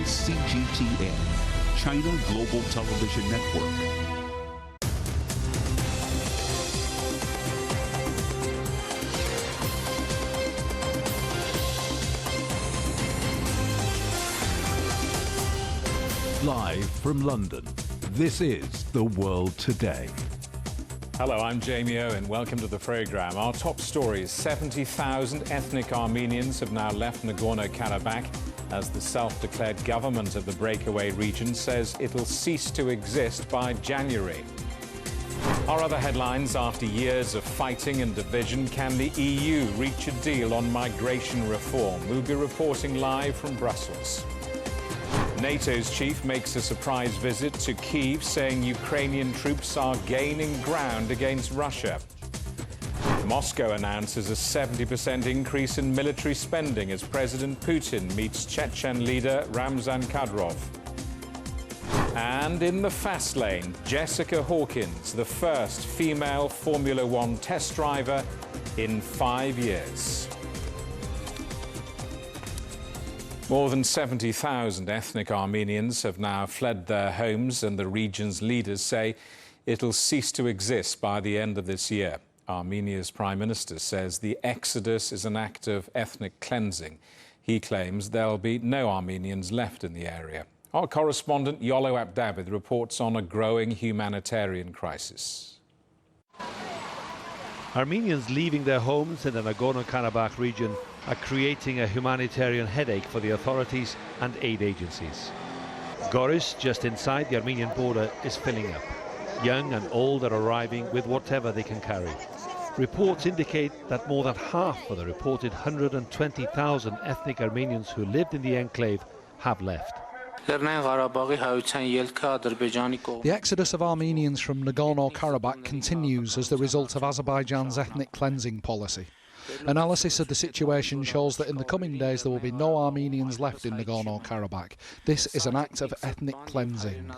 is CGTN, China Global Television Network. Live from London, this is The World Today. Hello, I'm Jamie Owen. Welcome to the program. Our top stories: 70,000 ethnic Armenians have now left Nagorno-Karabakh as the self-declared government of the breakaway region says it'll cease to exist by January. Our other headlines: after years of fighting and division, can the EU reach a deal on migration reform? We'll be reporting live from Brussels. NATO's chief makes a surprise visit to Kyiv, saying Ukrainian troops are gaining ground against Russia. Moscow announces a 70% increase in military spending as President Putin meets Chechen leader Ramzan Kadyrov. And in the fast lane, Jessica Hawkins, the first female Formula One test driver in 5 years. More than 70,000 ethnic Armenians have now fled their homes, and the region's leaders say it'll cease to exist by the end of this year. Armenia's Prime Minister says the exodus is an act of ethnic cleansing. He claims there'll be no Armenians left in the area. Our correspondent Yolo Abdavid reports on a growing humanitarian crisis. Armenians leaving their homes in the Nagorno-Karabakh region are creating a humanitarian headache for the authorities and aid agencies. Goris, just inside the Armenian border, is filling up. Young and old are arriving with whatever they can carry. Reports indicate that more than half of the reported 120,000 ethnic Armenians who lived in the enclave have left. The exodus of Armenians from Nagorno-Karabakh continues as the result of Azerbaijan's ethnic cleansing policy. Analysis of the situation shows that in the coming days there will be no Armenians left in Nagorno-Karabakh. This is an act of ethnic cleansing.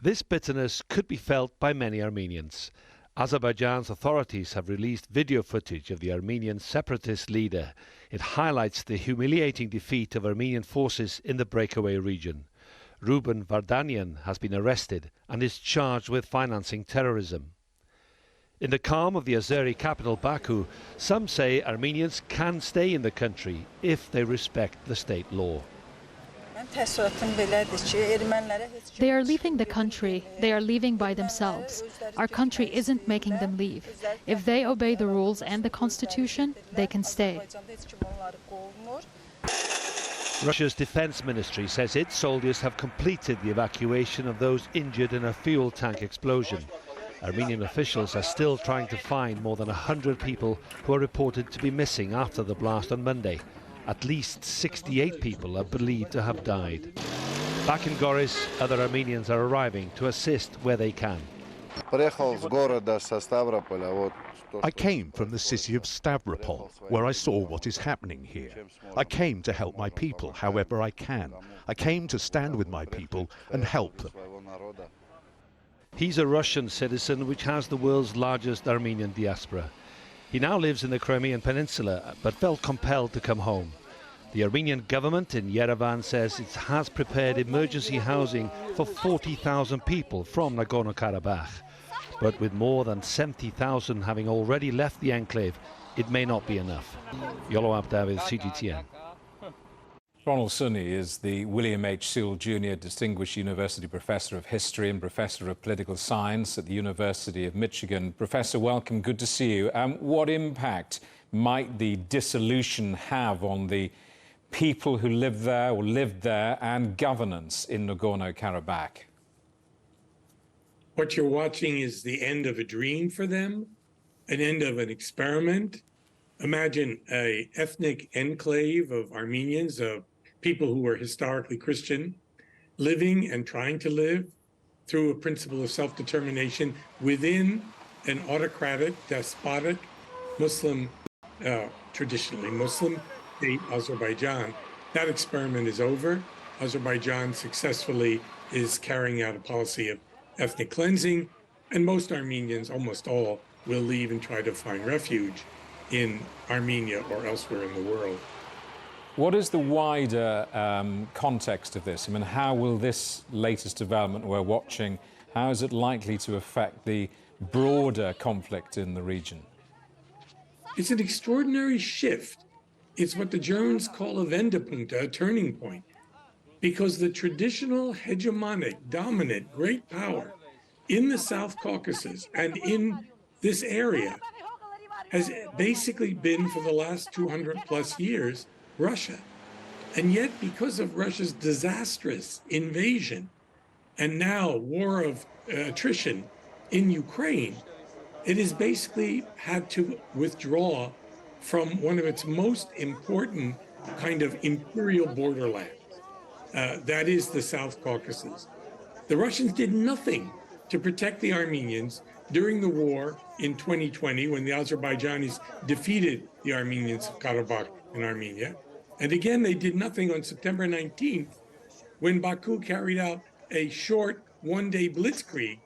This bitterness could be felt by many Armenians. Azerbaijan's authorities have released video footage of the Armenian separatist leader. It highlights the humiliating defeat of Armenian forces in the breakaway region. Ruben Vardanyan has been arrested and is charged with financing terrorism. In the calm of the Azeri capital Baku, some say Armenians can stay in the country if they respect the state law. They are leaving the country. They are leaving by themselves. Our country isn't making them leave. If they obey the rules and the constitution, they can stay. Russia's defense ministry says its soldiers have completed the evacuation of those injured in a fuel tank explosion. Armenian officials are still trying to find more than 100 people who are reported to be missing after the blast on Monday. At least 68 people are believed to have died. Back in Goris, other Armenians are arriving to assist where they can. I came from the city of Stavropol, where I saw what is happening here. I came to help my people however I can. I came to stand with my people and help them. He's a Russian citizen which has the world's largest Armenian diaspora. He now lives in the Crimean Peninsula, but felt compelled to come home. The Armenian government in Yerevan says it has prepared emergency housing for 40,000 people from Nagorno-Karabakh. But with more than 70,000 having already left the enclave, it may not be enough. Yolo Abdavid, CGTN. Ronald Sunny is the William H. Sewell Jr. Distinguished University Professor of History and Professor of Political Science at the University of Michigan. Professor, welcome. Good to see you. What impact might the dissolution have on the people who live there or lived there and governance in Nagorno-Karabakh? What you're watching is the end of a dream for them, an end of an experiment. Imagine an ethnic enclave of Armenians, of people who were historically Christian, living and trying to live through a principle of self-determination within an autocratic, despotic, Muslim, traditionally Muslim state, Azerbaijan. That experiment is over. Azerbaijan successfully is carrying out a policy of ethnic cleansing, and most Armenians, almost all, will leave and try to find refuge in Armenia or elsewhere in the world. What is the wider context of this? I mean, how will this latest development we're watching, how is it likely to affect the broader conflict in the region? It's an extraordinary shift. It's what the Germans call a Wendepunkt, a turning point, because the traditional hegemonic, dominant, great power in the South Caucasus and in this area has basically been, for the last 200 plus years, Russia. And yet, because of Russia's disastrous invasion and now war of attrition in Ukraine, it has basically had to withdraw from one of its most important kind of imperial borderlands. That is the South Caucasus. The Russians did nothing to protect the Armenians during the war in 2020 when the Azerbaijanis defeated the Armenians of Karabakh in Armenia. And again, they did nothing on September 19th when Baku carried out a short one-day blitzkrieg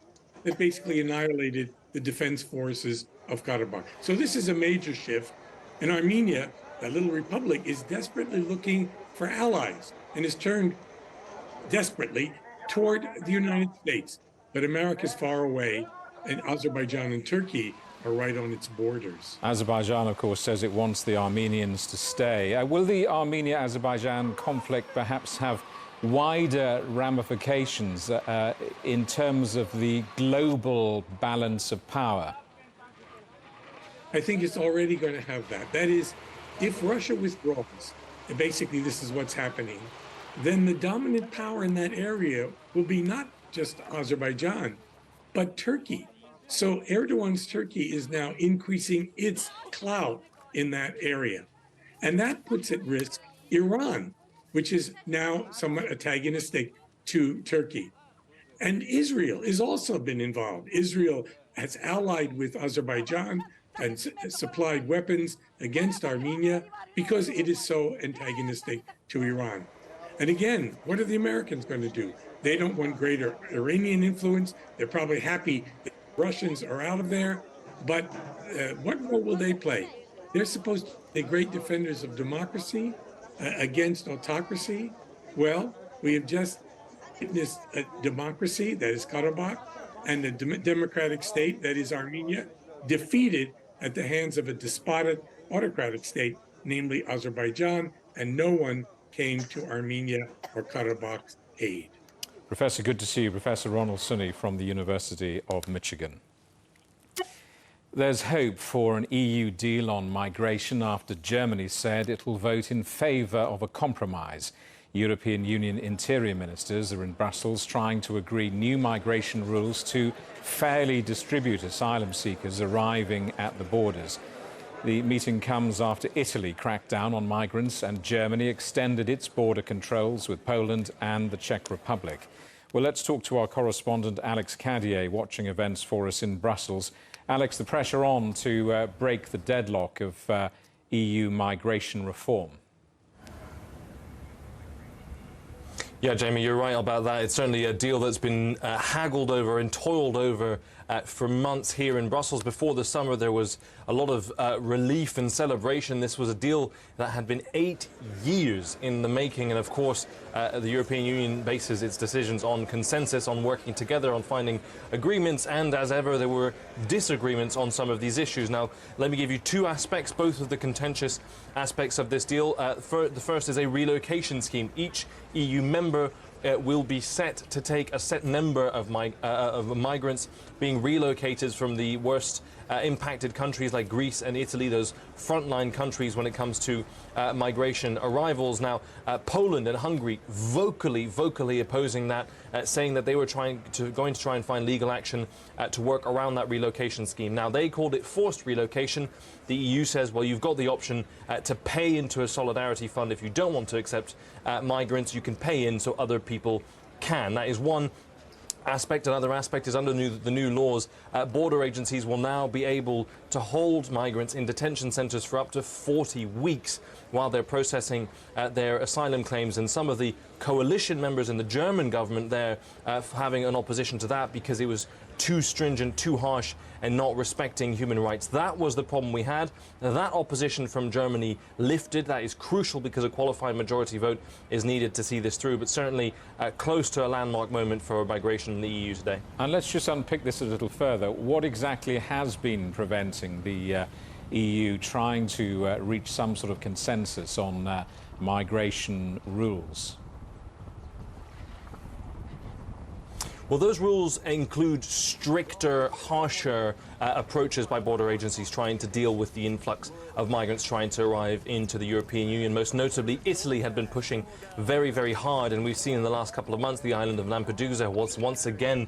that basically annihilated the defense forces of Karabakh. So this is a major shift. And Armenia, that little republic, is desperately looking for allies and is turned desperately toward the United States. But America's far away, and Azerbaijan and Turkey are right on its borders. Azerbaijan, of course, says it wants the Armenians to stay. Will the Armenia-Azerbaijan conflict perhaps have wider ramifications in terms of the global balance of power? I think it's already going to have that. That is, if Russia withdraws, and basically this is what's happening, then the dominant power in that area will be not just Azerbaijan, but Turkey. So Erdogan's Turkey is now increasing its clout in that area. And that puts at risk Iran, which is now somewhat antagonistic to Turkey. And Israel has also been involved. Israel has allied with Azerbaijan and supplied weapons against Armenia because it is so antagonistic to Iran. And again, what are the Americans going to do? They don't want greater Iranian influence. They're probably happy that Russians are out of there. But what role will they play? They're supposed to be great defenders of democracy against autocracy. Well, we have just witnessed a democracy, that is Karabakh, and a democratic state, that is Armenia, defeated at the hands of a despotic autocratic state, namely Azerbaijan, and no one came to Armenia or Karabakh's aid. Professor, good to see you. Professor Ronald Sunny from the University of Michigan. There's hope for an EU deal on migration after Germany said it will vote in favour of a compromise. European Union interior ministers are in Brussels trying to agree new migration rules to fairly distribute asylum seekers arriving at the borders. The meeting comes after Italy cracked down on migrants and Germany extended its border controls with Poland and the Czech Republic. Well, let's talk to our correspondent Alex Cadier, watching events for us in Brussels. Alex, the pressure on to break the deadlock of EU migration reform. Yeah, Jamie, you're right about that. It's certainly a deal that's been haggled over and toiled over for months here in Brussels. Before the summer, there was a lot of relief and celebration. This was a deal that had been 8 years in the making. And of course, the European Union bases its decisions on consensus, on working together, on finding agreements. And as ever, there were disagreements on some of these issues. Now, let me give you two aspects, both of the contentious aspects of this deal. The first is a relocation scheme. Each EU member will be set to take a set number of migrants being relocated from the worst impacted countries like Greece and Italy, those frontline countries when it comes to migration arrivals. Now, Poland and Hungary vocally opposing that, saying that they were going to try and find legal action to work around that relocation scheme. Now, they called it forced relocation. The EU says, well, you've got the option to pay into a solidarity fund. If you don't want to accept migrants, you can pay in so other people can. That is one aspect. Another aspect is under the new laws, border agencies will now be able to hold migrants in detention centres for up to 40 weeks while they're processing their asylum claims. And some of the coalition members in the German government there having an opposition to that because it was too stringent, too harsh, and not respecting human rights. That was the problem we had. Now, that opposition from Germany lifted. That is crucial because a qualified majority vote is needed to see this through, but certainly close to a landmark moment for migration in the EU today. And let's just unpick this a little further. What exactly has been preventing the EU trying to reach some sort of consensus on migration rules? Well, those rules include stricter, harsher approaches by border agencies trying to deal with the influx of migrants trying to arrive into the European Union. Most notably, Italy had been pushing very, very hard, and we've seen in the last couple of months the island of Lampedusa was once again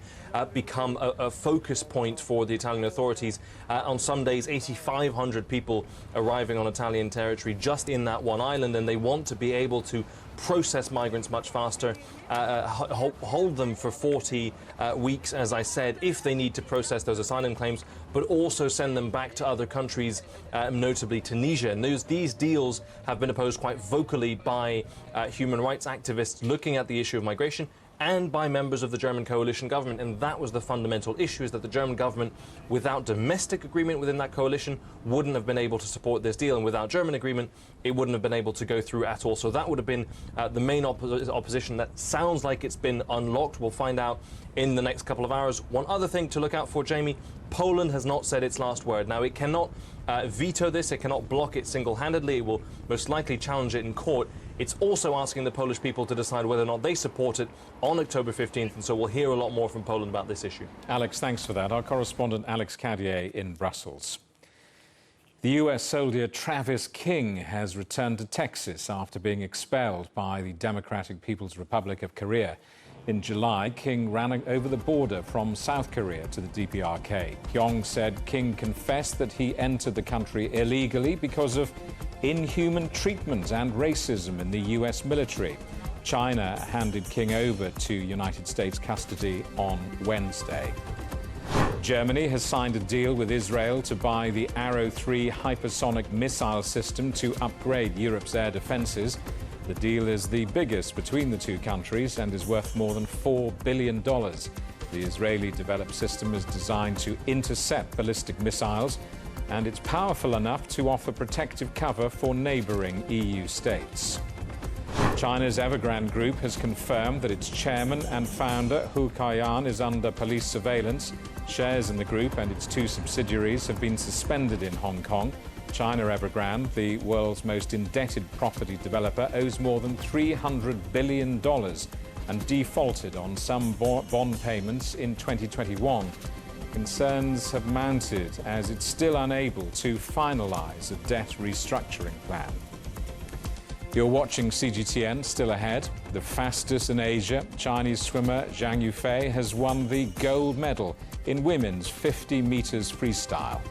become a focus point for the Italian authorities. On some days, 8,500 people arriving on Italian territory just in that one island, and they want to be able to process migrants much faster, hold them for 40 weeks, as I said, if they need to process those asylum claims, but also send them back to other countries, notably Tunisia. And these deals have been opposed quite vocally by human rights activists looking at the issue of migration, and by members of the German coalition government. And that was the fundamental issue, is that the German government, without domestic agreement within that coalition, wouldn't have been able to support this deal. And without German agreement, it wouldn't have been able to go through at all. So that would have been the main opposition. That sounds like it's been unlocked. We'll find out in the next couple of hours. One other thing to look out for, Jamie, Poland has not said its last word. Now, it cannot veto this. It cannot block it single-handedly. It will most likely challenge it in court. It's also asking the Polish people to decide whether or not they support it on October 15th, and so we'll hear a lot more from Poland about this issue. Alex, thanks for that. Our correspondent Alex Cadier in Brussels. The US soldier Travis King has returned to Texas after being expelled by the Democratic People's Republic of Korea. In July, King ran over the border from South Korea to the DPRK. Pyongyang said King confessed that he entered the country illegally because of inhuman treatment and racism in the US military. China handed King over to United States custody on Wednesday. Germany has signed a deal with Israel to buy the Arrow 3 hypersonic missile system to upgrade Europe's air defenses. The deal is the biggest between the two countries and is worth more than $4 billion. The Israeli-developed system is designed to intercept ballistic missiles, and it's powerful enough to offer protective cover for neighboring EU states. China's Evergrande Group has confirmed that its chairman and founder, Hu Kaiyan, is under police surveillance. Shares in the group and its two subsidiaries have been suspended in Hong Kong. China Evergrande, the world's most indebted property developer, owes more than $300 billion and defaulted on some bond payments in 2021. Concerns have mounted as it's still unable to finalize a debt restructuring plan. You're watching CGTN. Still ahead, the fastest in Asia, Chinese swimmer Zhang Yufei has won the gold medal in women's 50 meters freestyle.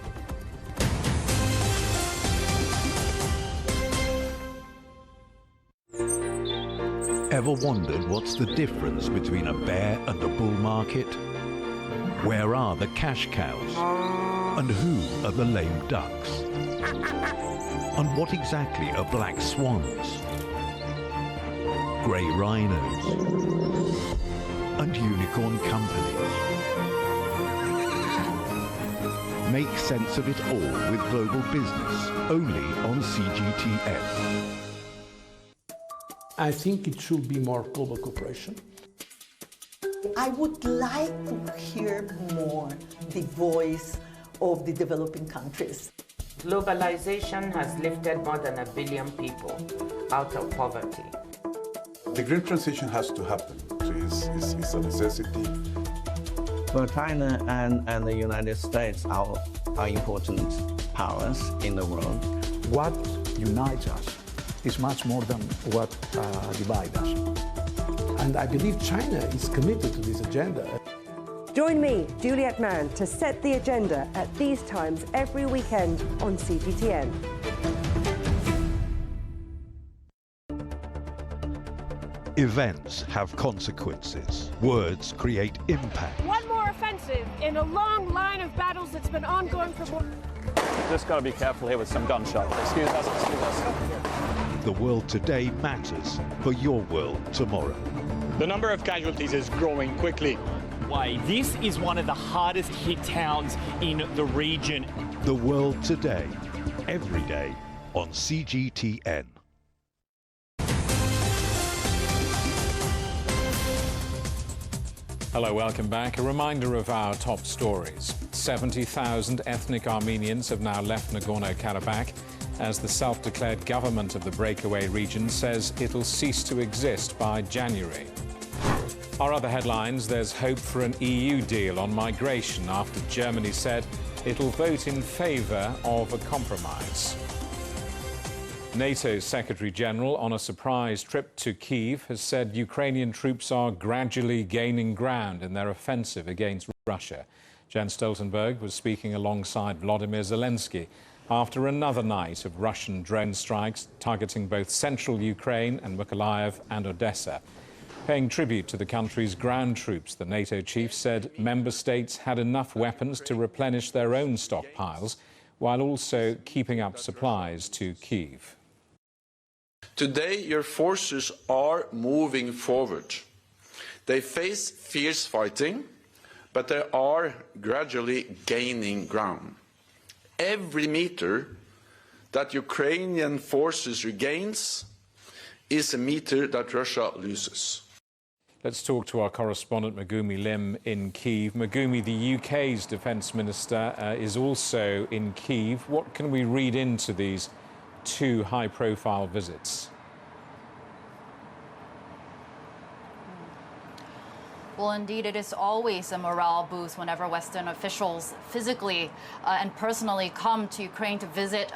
Ever wondered what's the difference between a bear and a bull market? Where are the cash cows? And who are the lame ducks? And what exactly are black swans? Grey rhinos? And unicorn companies? Make sense of it all with Global Business, only on CGTN. I think it should be more global cooperation. I would like to hear more the voice of the developing countries. Globalization has lifted more than 1 billion people out of poverty. The green transition has to happen. It's a necessity. Well, China and the United States are important powers in the world. What unites us is much more than what divides us. And I believe China is committed to this agenda. Join me, Juliet Mann, to set the agenda at these times every weekend on CGTN. Events have consequences. Words create impact. One more offensive in a long line of battles that's been ongoing for more... Just got to be careful here with some gunshots. Excuse us. The world today matters for your world tomorrow. The number of casualties is growing quickly. way. This is one of the hardest hit towns in the region. The World Today, every day on CGTN. Hello, welcome back. A reminder of our top stories. 70,000 ethnic Armenians have now left Nagorno-Karabakh as the self-declared government of the breakaway region says it'll cease to exist by January. Our other headlines, there's hope for an EU deal on migration after Germany said it'll vote in favour of a compromise. NATO's Secretary-General, on a surprise trip to Kyiv, has said Ukrainian troops are gradually gaining ground in their offensive against Russia. Jens Stoltenberg was speaking alongside Volodymyr Zelensky after another night of Russian drone strikes targeting both central Ukraine and Mykolaiv and Odessa. Paying tribute to the country's ground troops, the NATO chief said member states had enough weapons to replenish their own stockpiles while also keeping up supplies to Kyiv. Today, your forces are moving forward. They face fierce fighting, but they are gradually gaining ground. Every meter that Ukrainian forces regains is a meter that Russia loses. Let's talk to our correspondent Megumi Lim in Kyiv. Megumi, the UK's Defence Minister is also in Kyiv. What can we read into these two high-profile visits? Well, indeed, it is always a morale boost whenever Western officials physically and personally come to Ukraine to visit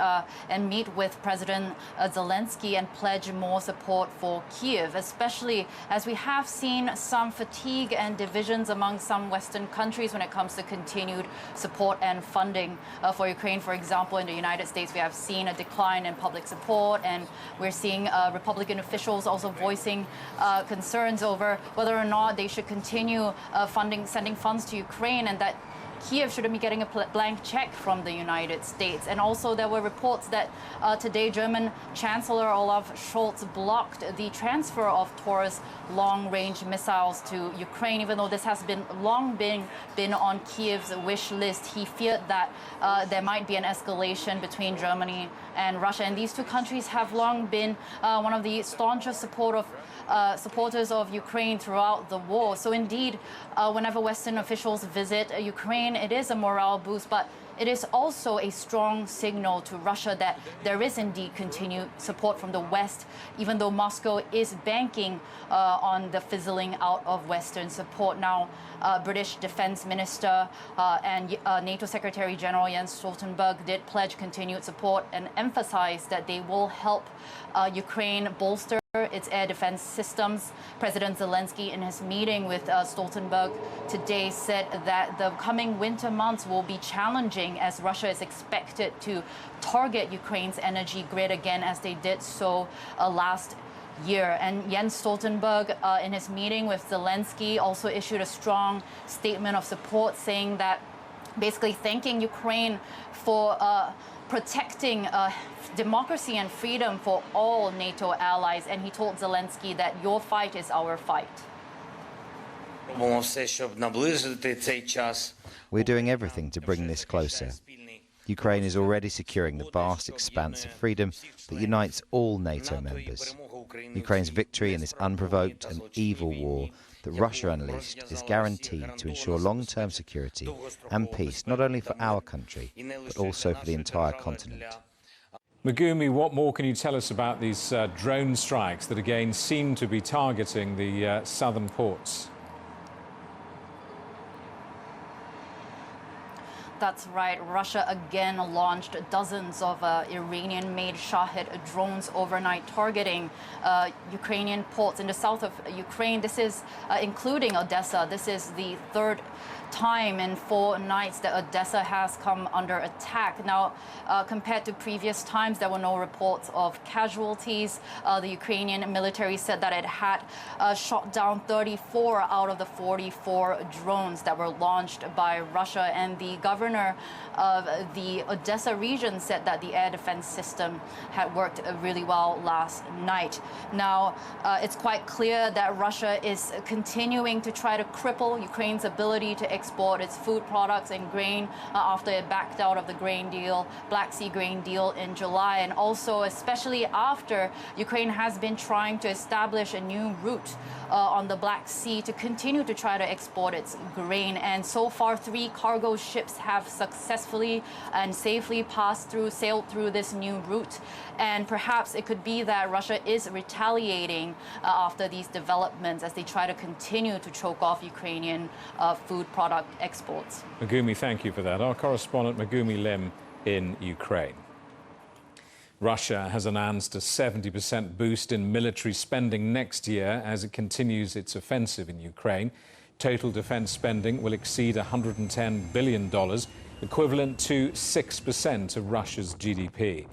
and meet with President Zelensky and pledge more support for Kyiv, especially as we have seen some fatigue and divisions among some Western countries when it comes to continued support and funding for Ukraine. For example, in the United States, we have seen a decline in public support, and we're seeing Republican officials also voicing concerns over whether or not they should continue sending funds to Ukraine, and that Kyiv shouldn't be getting a blank check from the United States. And also there were reports that today German Chancellor Olaf Scholz blocked the transfer of Taurus long-range missiles to Ukraine, even though this has long been on Kyiv's wish list. He feared that there might be an escalation between Germany and Russia. And these two countries have long been one of the staunchest supporters of Ukraine throughout the war. So indeed, whenever Western officials visit Ukraine, it is a morale boost, but it is also a strong signal to Russia that there is indeed continued support from the West, even though Moscow is banking on the fizzling out of Western support. Now, British Defence Minister and NATO Secretary General Jens Stoltenberg did pledge continued support and emphasize that they will help Ukraine bolster its air defense systems. President Zelensky, in his meeting with Stoltenberg today, said that the coming winter months will be challenging as Russia is expected to target Ukraine's energy grid again, as they did so last year. And Jens Stoltenberg, in his meeting with Zelensky, also issued a strong statement of support, saying that basically thanking Ukraine for protecting democracy and freedom for all NATO allies. And he told Zelensky that your fight is our fight. We're doing everything to bring this closer. Ukraine is already securing the vast expanse of freedom that unites all NATO members. Ukraine's victory in this unprovoked and evil war that Russia unleashed is guaranteed to ensure long-term security and peace, not only for our country, but also for the entire continent. Megumi, what more can you tell us about these drone strikes that again seem to be targeting the southern ports? That's right. Russia again launched dozens of Iranian-made Shahed drones overnight, targeting Ukrainian ports in the south of Ukraine. This is including Odessa. This is the third time in 4 nights that Odessa has come under attack. Now, compared to previous times, there were no reports of casualties. The Ukrainian military said that it had shot down 34 out of the 44 drones that were launched by Russia. And the governor of the Odessa region said that the air defense system had worked really well last night. Now, it's quite clear that Russia is continuing to try to cripple Ukraine's ability to export its food products and grain after it backed out of the grain deal, Black Sea grain deal in July, and also especially after Ukraine has been trying to establish a new route on the Black Sea to continue to try to export its grain. And so far, 3 cargo ships have successfully and safely sailed through this new route. And perhaps it could be that Russia is retaliating after these developments as they try to continue to choke off Ukrainian food product exports. Megumi, thank you for that. Our correspondent Megumi Lim in Ukraine. Russia has announced a 70% boost in military spending next year as it continues its offensive in Ukraine. Total defense spending will exceed $110 billion, equivalent to 6% of Russia's GDP.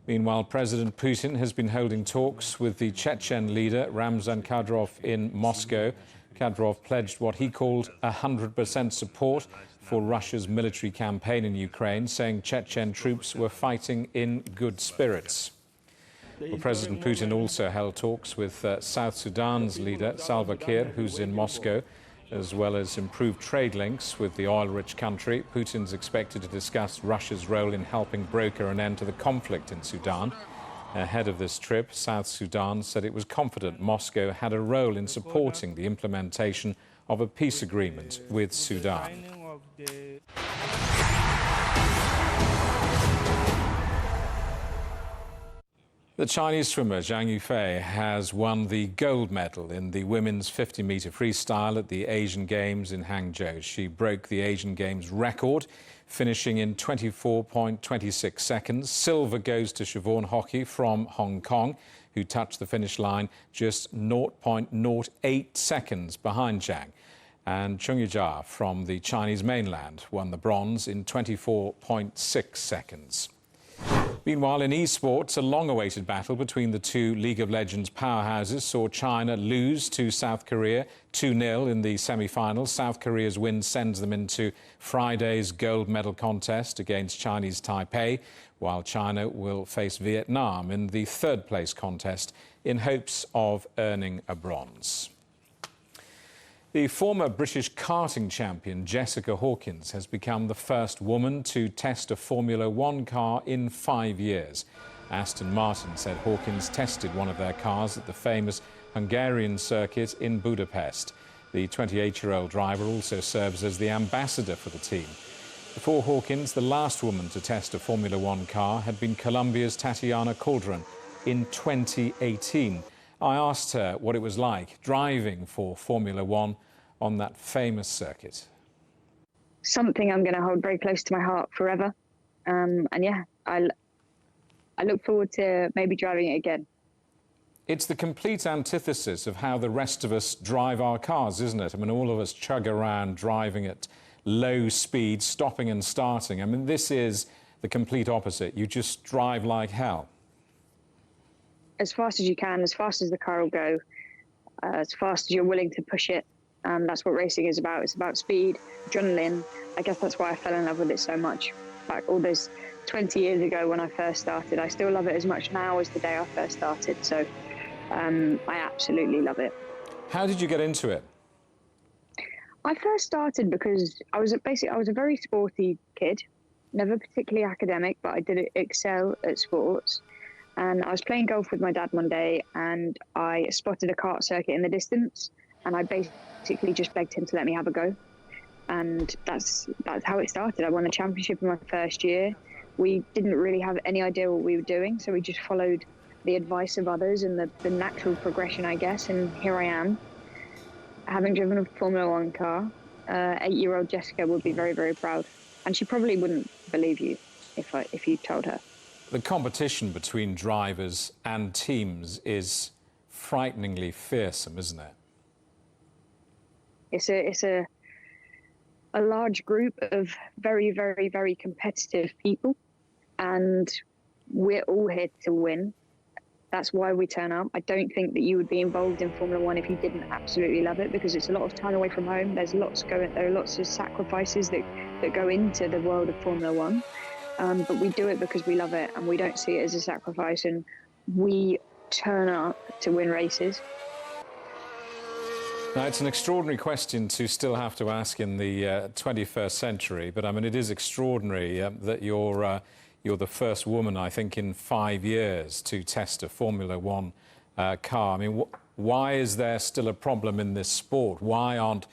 Meanwhile, President Putin has been holding talks with the Chechen leader Ramzan Kadyrov in Moscow. Kadyrov pledged what he called 100% support for Russia's military campaign in Ukraine, saying Chechen troops were fighting in good spirits. Well, President Putin also held talks with South Sudan's leader, Salva Kiir, who's in Moscow, as well as improved trade links with the oil-rich country. Putin's expected to discuss Russia's role in helping broker an end to the conflict in Sudan. Ahead of this trip, South Sudan said it was confident Moscow had a role in supporting the implementation of a peace agreement with Sudan. The Chinese swimmer Zhang Yufei has won the gold medal in the women's 50-metre freestyle at the Asian Games in Hangzhou. She broke the Asian Games record, finishing in 24.26 seconds. Silver goes to Siobhan Hockey from Hong Kong, who touched the finish line just 0.08 seconds behind Zhang. And Chung Yijia from the Chinese mainland won the bronze in 24.6 seconds. Meanwhile, in esports, a long-awaited battle between the two League of Legends powerhouses saw China lose to South Korea 2-0 in the semi-finals. South Korea's win sends them into Friday's gold medal contest against Chinese Taipei, while China will face Vietnam in the third-place contest in hopes of earning a bronze. The former British karting champion Jessica Hawkins has become the first woman to test a Formula One car in 5 years. Aston Martin said Hawkins tested one of their cars at the famous Hungarian circuit in Budapest. The 28-year-old driver also serves as the ambassador for the team. Before Hawkins, the last woman to test a Formula One car had been Colombia's Tatiana Calderon in 2018. I asked her what it was like driving for Formula One on that famous circuit. Something I'm going to hold very close to my heart forever. And yeah, I look forward to maybe driving it again. It's the complete antithesis of how the rest of us drive our cars, isn't it? I mean, all of us chug around driving at low speed, stopping and starting. I mean, this is the complete opposite. You just drive like hell. As fast as you can, as fast as the car will go, as fast as you're willing to push it. That's what racing is about. It's about speed, adrenaline. I guess that's why I fell in love with it so much. Back all those 20 years ago when I first started. I still love it as much now as the day I first started. So I absolutely love it. How did you get into it? I first started because I was a very sporty kid, never particularly academic, but I did excel at sports. And I was playing golf with my dad one day and I spotted a kart circuit in the distance and I basically just begged him to let me have a go. And that's how it started. I won a championship in my first year. We didn't really have any idea what we were doing, so we just followed the advice of others and the natural progression, I guess. And here I am, having driven a Formula One car. 8-year-old Jessica would be very, very proud. And she probably wouldn't believe you if you told her. The competition between drivers and teams is frighteningly fearsome, isn't it? It's a large group of very, very, very competitive people, and we're all here to win. That's why we turn up. I don't think that you would be involved in Formula One if you didn't absolutely love it, because it's a lot of time away from home. There are lots of sacrifices that go into the world of Formula One, but we do it because we love it, and we don't see it as a sacrifice, and we turn up to win races. Now, it's an extraordinary question to still have to ask in the 21st century, but I mean, it is extraordinary that you're the first woman, I think, in 5 years to test a Formula One car. I mean, why is there still a problem in this sport? Why aren't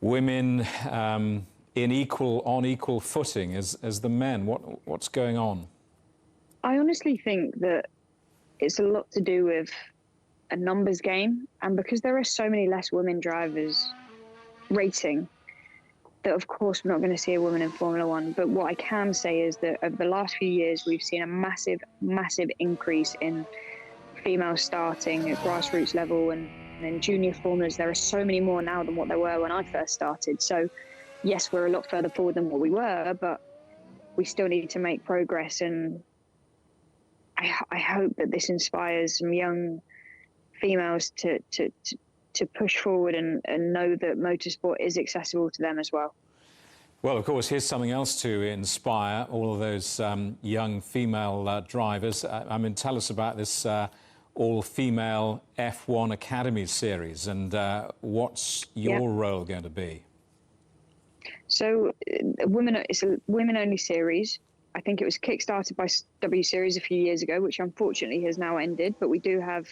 women on equal footing as the men? What's going on? I honestly think that it's a lot to do with a numbers game, and because there are so many less women drivers racing, that of course we're not going to see a woman in Formula One. But what I can say is that over the last few years, we've seen a massive, massive increase in females starting at grassroots level and in junior formulas. There are so many more now than what there were when I first started. So yes, we're a lot further forward than what we were, but we still need to make progress. And I hope that this inspires some young females to push forward and know that motorsport is accessible to them as well. Well, of course, here's something else to inspire all of those young female drivers. I mean, tell us about this all-female F1 Academy series, and what's your role going to be? So, it's a women-only series. I think it was kick-started by W Series a few years ago, which unfortunately has now ended, but we do have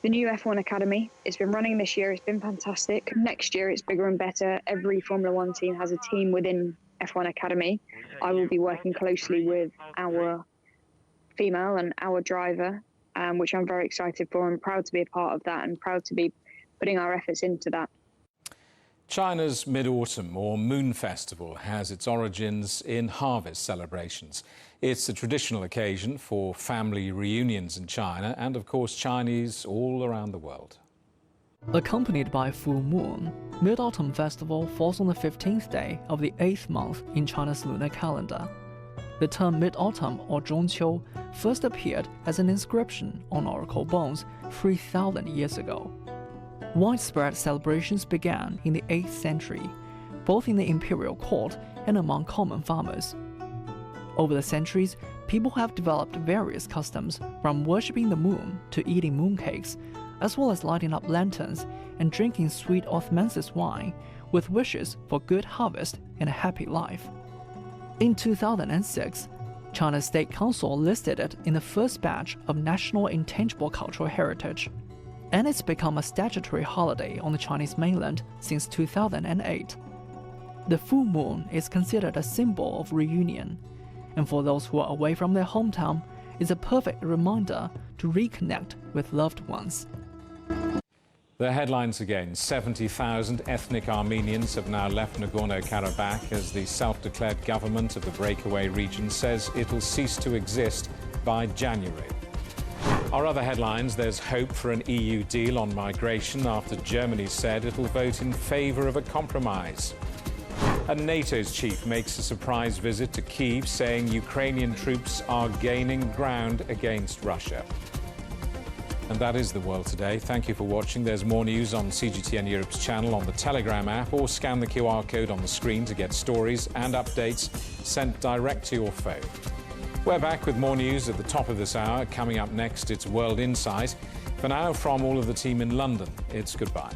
the new F1 Academy. It's been running this year. It's been fantastic. Next year, it's bigger and better. Every Formula One team has a team within F1 Academy. I will be working closely with our female and our driver, which I'm very excited for. I'm proud to be a part of that and proud to be putting our efforts into that. China's Mid-Autumn, or Moon Festival, has its origins in harvest celebrations. It's a traditional occasion for family reunions in China and, of course, Chinese all around the world. Accompanied by full moon, Mid-Autumn Festival falls on the 15th day of the 8th month in China's lunar calendar. The term Mid-Autumn, or Zhongqiu, first appeared as an inscription on oracle bones 3,000 years ago. Widespread celebrations began in the 8th century, both in the imperial court and among common farmers. Over the centuries, people have developed various customs, from worshipping the moon to eating mooncakes, as well as lighting up lanterns and drinking sweet Osmanthus wine with wishes for good harvest and a happy life. In 2006, China's State Council listed it in the first batch of National Intangible Cultural Heritage, and it's become a statutory holiday on the Chinese mainland since 2008. The full moon is considered a symbol of reunion, and for those who are away from their hometown, it's a perfect reminder to reconnect with loved ones. The headlines again. 70,000 ethnic Armenians have now left Nagorno-Karabakh as the self-declared government of the breakaway region says it'll cease to exist by January. Our other headlines: there's hope for an EU deal on migration after Germany said it'll vote in favour of a compromise. And NATO's chief makes a surprise visit to Kyiv, saying Ukrainian troops are gaining ground against Russia. And that is the world today. Thank you for watching. There's more news on CGTN Europe's channel, on the Telegram app, or scan the QR code on the screen to get stories and updates sent direct to your phone. We're back with more news at the top of this hour. Coming up next, it's World Insight. For now, from all of the team in London, it's goodbye.